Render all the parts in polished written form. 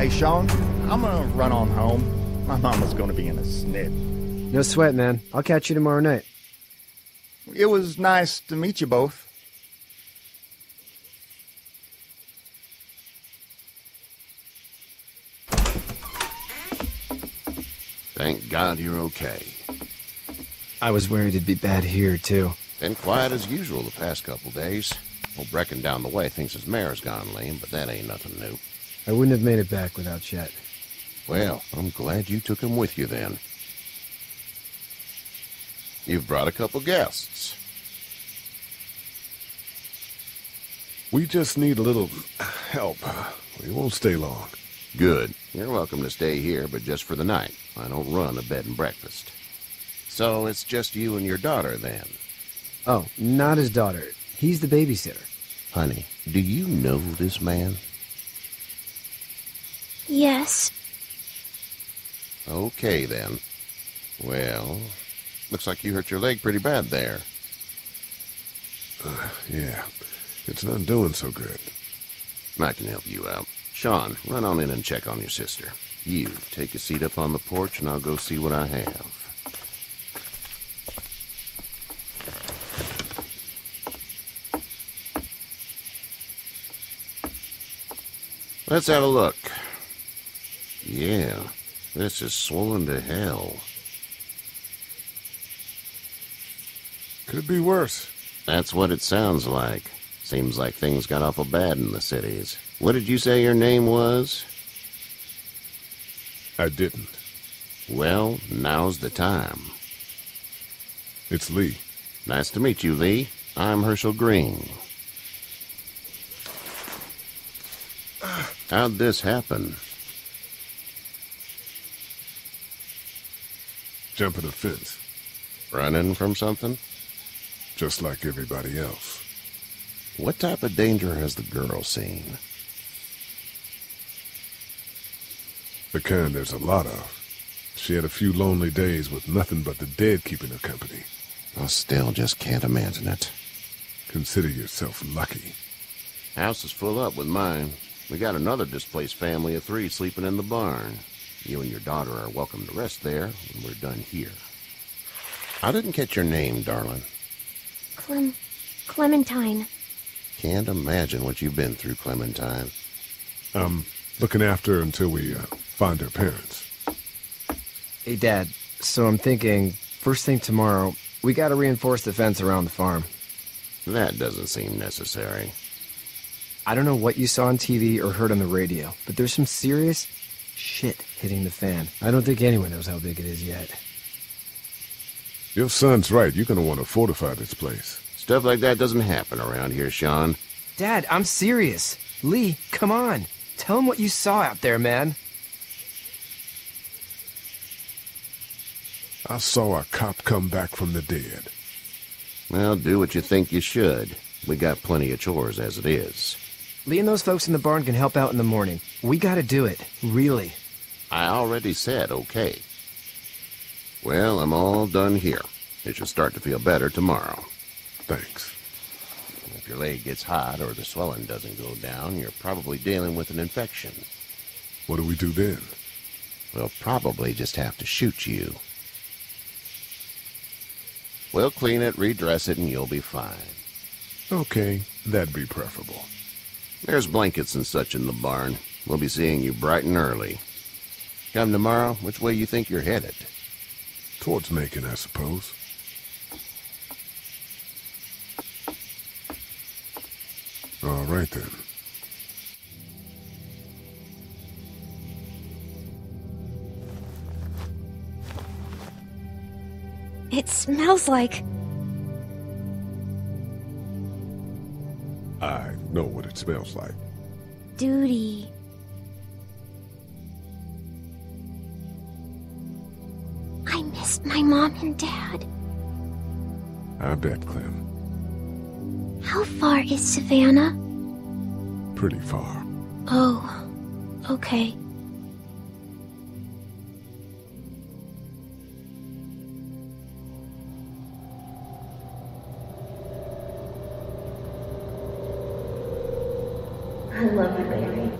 Hey, Sean, I'm gonna run on home. My mama's gonna be in a snit. No sweat, man. I'll catch you tomorrow night. It was nice to meet you both. Thank God you're okay. I was worried it'd be bad here, too. Been quiet as usual the past couple days. Old Brecken down the way thinks his mare's gone lame, but that ain't nothing new. I wouldn't have made it back without Chet. Well, I'm glad you took him with you then. You've brought a couple guests. We just need a little help. We won't stay long. Good. You're welcome to stay here, but just for the night. I don't run a bed and breakfast. So it's just you and your daughter, then? Oh, not his daughter. He's the babysitter. Honey, do you know this man? Yes. Okay, then. Well, looks like you hurt your leg pretty bad there. Yeah, it's not doing so good. I can help you out. Sean, run on in and check on your sister. You, take a seat up on the porch and I'll go see what I have. Let's have a look. Yeah, this is swollen to hell. Could be worse. That's what it sounds like. Seems like things got awful bad in the cities. What did you say your name was? I didn't. Well, now's the time. It's Lee. Nice to meet you, Lee. I'm Herschel Green. How'd this happen? Jumping a fence. Running from something? Just like everybody else. What type of danger has the girl seen? The kind there's a lot of. She had a few lonely days with nothing but the dead keeping her company. I still just can't imagine it. Consider yourself lucky. House is full up with mine. We got another displaced family of 3 sleeping in the barn. You and your daughter are welcome to rest there when we're done here. I didn't catch your name, darling. Clementine. Can't imagine what you've been through, Clementine. I'm looking after her until we find her parents. Hey, Dad, so I'm thinking, first thing tomorrow, we gotta reinforce the fence around the farm. That doesn't seem necessary. I don't know what you saw on TV or heard on the radio, but there's some serious shit hitting the fan. I don't think anyone knows how big it is yet. Your son's right. You're gonna want to fortify this place. Stuff like that doesn't happen around here, Sean. Dad, I'm serious. Lee, come on. Tell him what you saw out there, man. I saw a cop come back from the dead. Well, do what you think you should. We got plenty of chores as it is. Lee and those folks in the barn can help out in the morning. We gotta do it. Really. I already said okay. Well, I'm all done here. It should start to feel better tomorrow. Thanks. If your leg gets hot or the swelling doesn't go down, you're probably dealing with an infection. What do we do then? We'll probably just have to shoot you. We'll clean it, redress it, and you'll be fine. Okay, that'd be preferable. There's blankets and such in the barn. We'll be seeing you bright and early. Come tomorrow, which way you think you're headed? Towards Macon, I suppose. All right, then. It smells like... I know what it smells like. duty. I missed my mom and dad. I bet, Clem. How far is Savannah? Pretty far. Oh, okay. I love you, baby.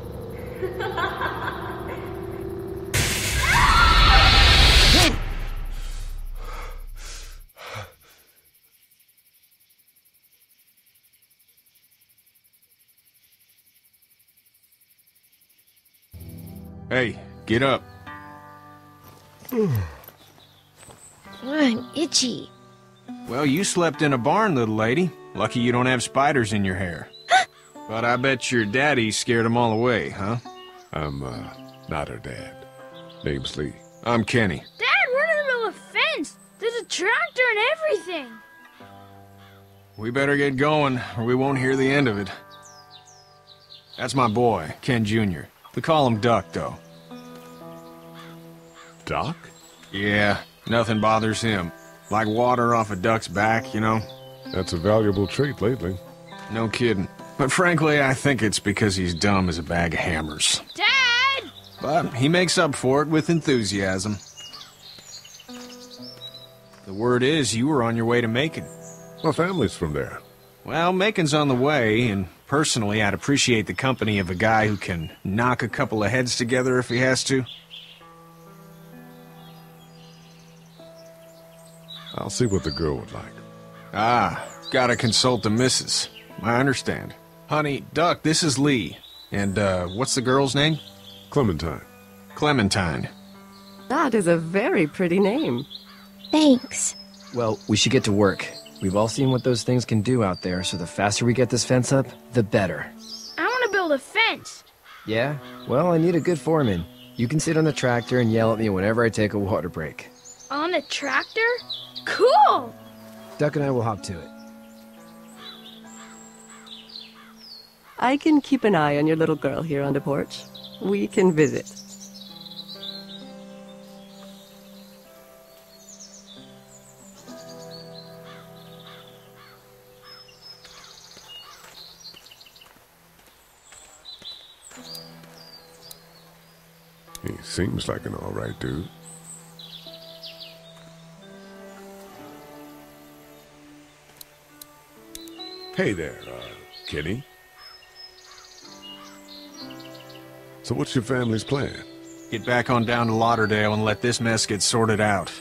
Hey, get up. I'm itchy. Well, you slept in a barn, little lady. Lucky you don't have spiders in your hair. But I bet your daddy scared them all away, huh? I'm, not her dad. Name's Lee. I'm Kenny. Dad, we're in the middle of a fence. There's a tractor and everything. We better get going, or we won't hear the end of it. That's my boy, Ken Jr. We call him Duck, though. Doc? Yeah, nothing bothers him. Like water off a duck's back, you know? That's a valuable trait lately. No kidding. But frankly, I think it's because he's dumb as a bag of hammers. Dad! But he makes up for it with enthusiasm. The word is you were on your way to Macon. My family's from there. Well, Macon's on the way, and personally, I'd appreciate the company of a guy who can knock a couple of heads together if he has to. I'll see what the girl would like. Ah, gotta consult the missus. I understand. Honey, Duck, this is Lee. And, what's the girl's name? Clementine. Clementine. That is a very pretty name. Thanks. Well, we should get to work. We've all seen what those things can do out there, so the faster we get this fence up, the better. I want to build a fence. Yeah? Well, I need a good foreman. You can sit on the tractor and yell at me whenever I take a water break. On a tractor? Cool! Duck and I will hop to it. I can keep an eye on your little girl here on the porch. We can visit. He seems like an all-right dude. Hey there, Kenny. So what's your family's plan? Get back on down to Lauderdale and let this mess get sorted out.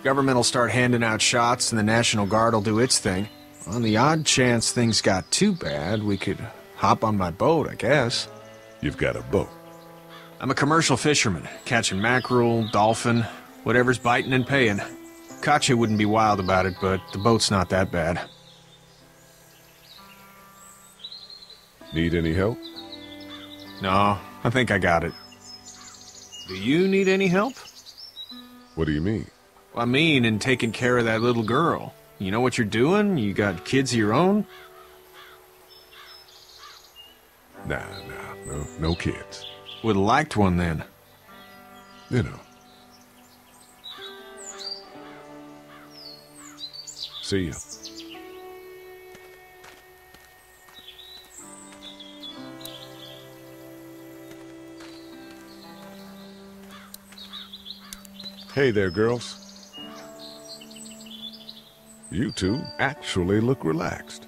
Government will start handing out shots and the National Guard will do its thing. On the odd chance things got too bad, we could hop on my boat, I guess. You've got a boat. I'm a commercial fisherman, catching mackerel, dolphin, whatever's biting and paying. Katya wouldn't be wild about it, but the boat's not that bad. Need any help? No, I think I got it. Do you need any help? What do you mean? I mean, in taking care of that little girl. You know what you're doing? You got kids of your own? Nah, no kids. Would've liked one then. You know. See ya. Hey there, girls. You two actually look relaxed.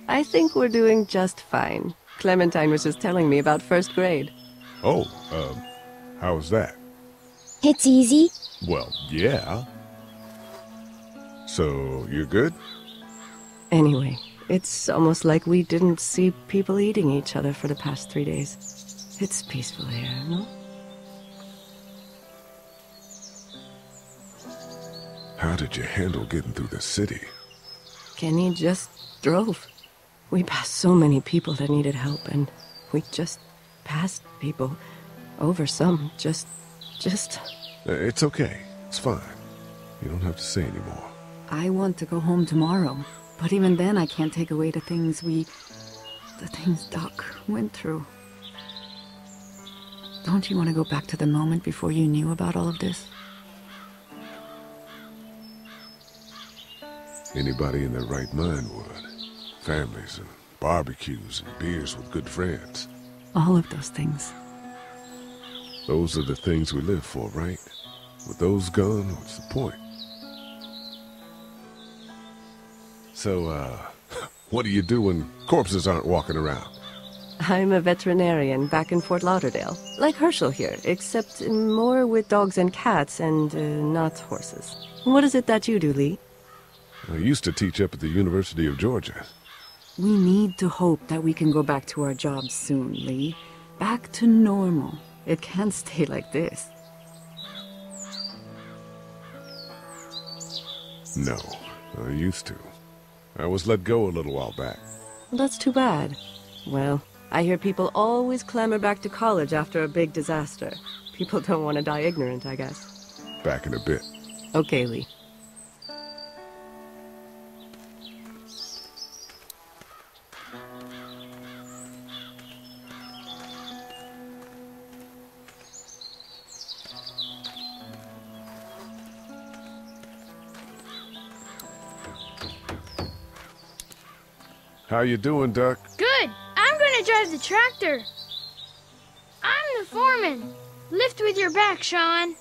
I think we're doing just fine. Clementine was just telling me about first grade. Oh, how was that? It's easy. Well, yeah. So, you're good? Anyway, it's almost like we didn't see people eating each other for the past 3 days. It's peaceful here, no? How did you handle getting through the city? Kenny just drove. We passed so many people that needed help, and we just passed people. Over some, just... It's okay. It's fine. You don't have to say anymore. I want to go home tomorrow, but even then I can't take away the things Doc went through. Don't you want to go back to the moment before you knew about all of this? Anybody in their right mind would. Families and barbecues and beers with good friends. All of those things. Those are the things we live for, right? With those gone, what's the point? So, what do you do when corpses aren't walking around? I'm a veterinarian back in Fort Lauderdale. Like Herschel here, except more with dogs and cats and not horses. What is it that you do, Lee? I used to teach up at the University of Georgia. We need to hope that we can go back to our jobs soon, Lee. Back to normal. It can't stay like this. No, I used to. I was let go a little while back. That's too bad. Well, I hear people always clamor back to college after a big disaster. People don't want to die ignorant, I guess. Back in a bit. Okay, Lee. How you doing, Duck? Good. I'm gonna drive the tractor. I'm the foreman. Lift with your back, Sean.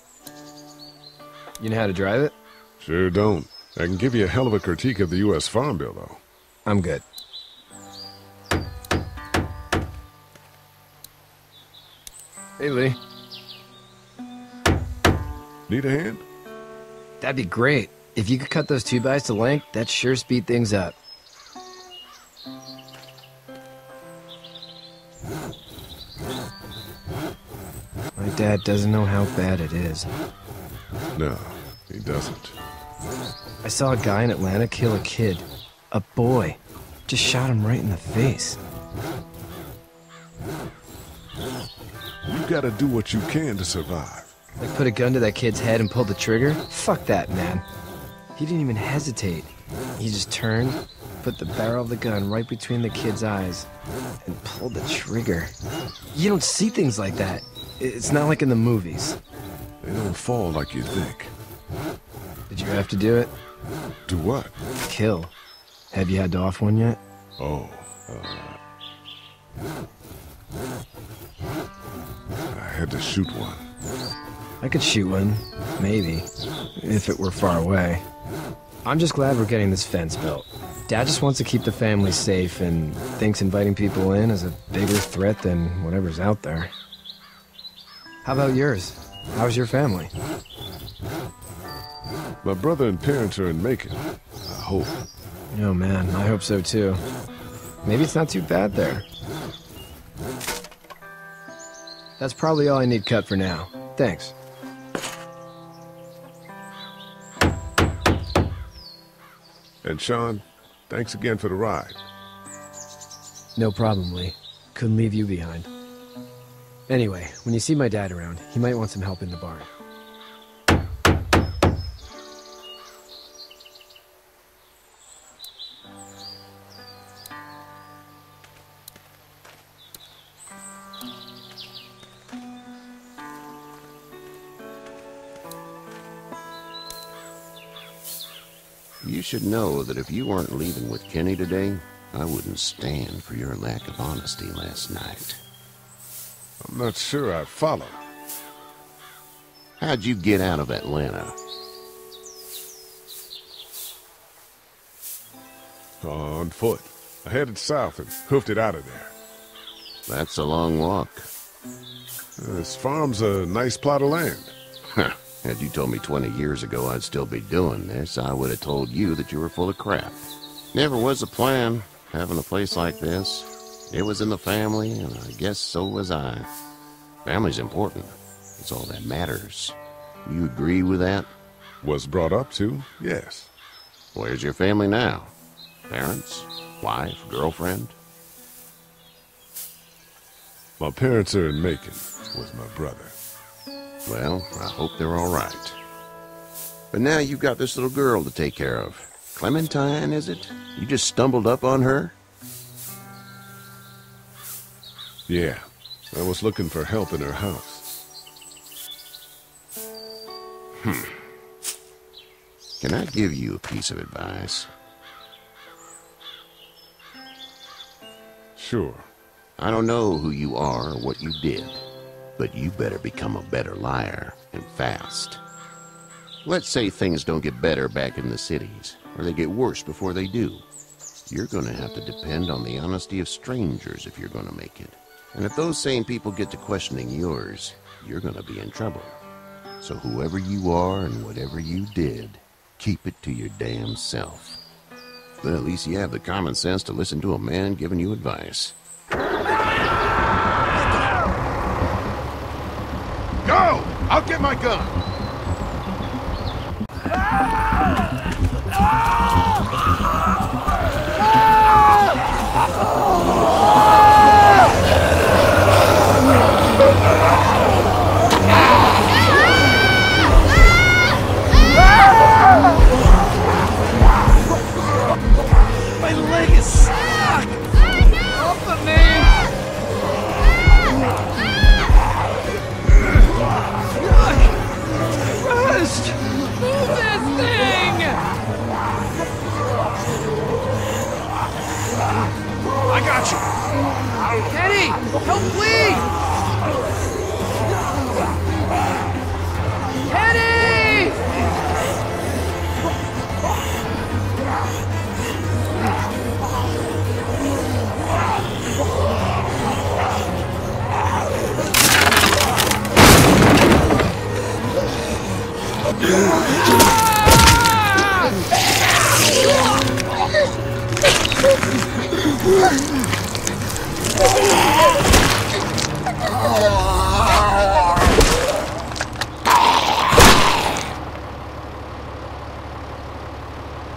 You know how to drive it? Sure don't. I can give you a hell of a critique of the U.S. Farm Bill, though. I'm good. Hey, Lee. Need a hand? That'd be great. If you could cut those 2x to length, that'd sure speed things up. My dad doesn't know how bad it is. No, he doesn't. I saw a guy in Atlanta kill a kid. A boy. Just shot him right in the face. You gotta do what you can to survive. Like put a gun to that kid's head and pull the trigger? Fuck that, man. He didn't even hesitate. He just turned, put the barrel of the gun right between the kid's eyes, and pulled the trigger. You don't see things like that. It's not like in the movies. They don't fall like you think. Did you have to do it? Do what? Kill. Have you had to off one yet? Oh, I had to shoot one. I could shoot one, maybe, if it were far away. I'm just glad we're getting this fence built. Dad just wants to keep the family safe and thinks inviting people in is a bigger threat than whatever's out there. How about yours? How's your family? My brother and parents are in Macon. I hope. Oh man, I hope so too. Maybe it's not too bad there. That's probably all I need cut for now. Thanks. And Sean, thanks again for the ride. No problem, Lee. Couldn't leave you behind. Anyway, when you see my dad around, he might want some help in the barn. You should know that if you weren't leaving with Kenny today, I wouldn't stand for your lack of honesty last night. I'm not sure I follow. How'd you get out of Atlanta? On foot. I headed south and hoofed it out of there. That's a long walk. This farm's a nice plot of land. Huh. Had you told me 20 years ago I'd still be doing this, I would have told you that you were full of crap. Never was a plan, having a place like this. It was in the family, and I guess so was I. Family's important. It's all that matters. You agree with that? Was brought up to, yes. Where's your family now? Parents? Wife? Girlfriend? My parents are in Macon with my brother. Well, I hope they're all right. But now you've got this little girl to take care of. Clementine, is it? You just stumbled up on her? Yeah, I was looking for help in her house. Can I give you a piece of advice? Sure. I don't know who you are or what you did, but you better become a better liar, and fast. Let's say things don't get better back in the cities, or they get worse before they do. You're gonna have to depend on the honesty of strangers if you're gonna make it. And if those same people get to questioning yours, you're gonna be in trouble. So whoever you are and whatever you did, keep it to your damn self. Then at least you have the common sense to listen to a man giving you advice. Go! I'll get my gun! My leg is stuck! Help me! Rust! Move this thing! I got you! Kenny! Help, please! Kenny!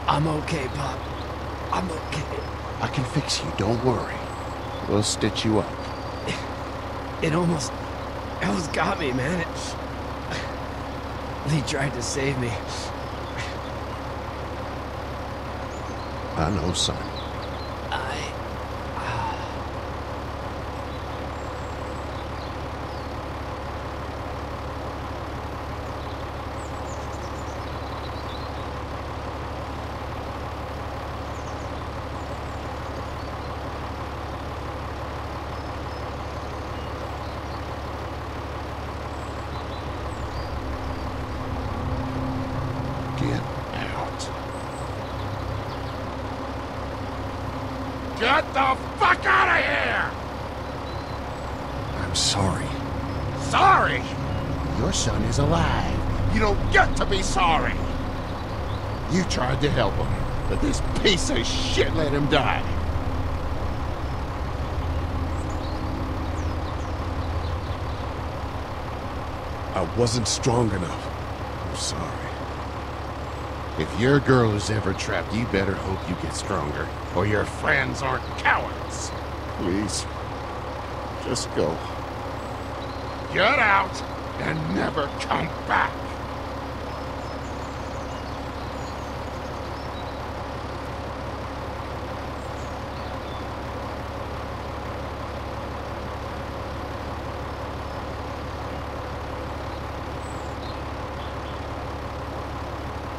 I'm okay, Pop. I'm okay. I can fix you, don't worry. We'll stitch you up. It almost got me, man. Lee tried to save me. I know, son. Get out. Get the fuck out of here! I'm sorry. Sorry? Your son is alive. You don't get to be sorry. You tried to help him, but this piece of shit let him die. I wasn't strong enough. I'm sorry. If your girl is ever trapped, you better hope you get stronger, or your friends aren't cowards. Please, just go. Get out and never come back.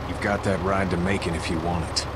You've got that ride to Macon if you want it.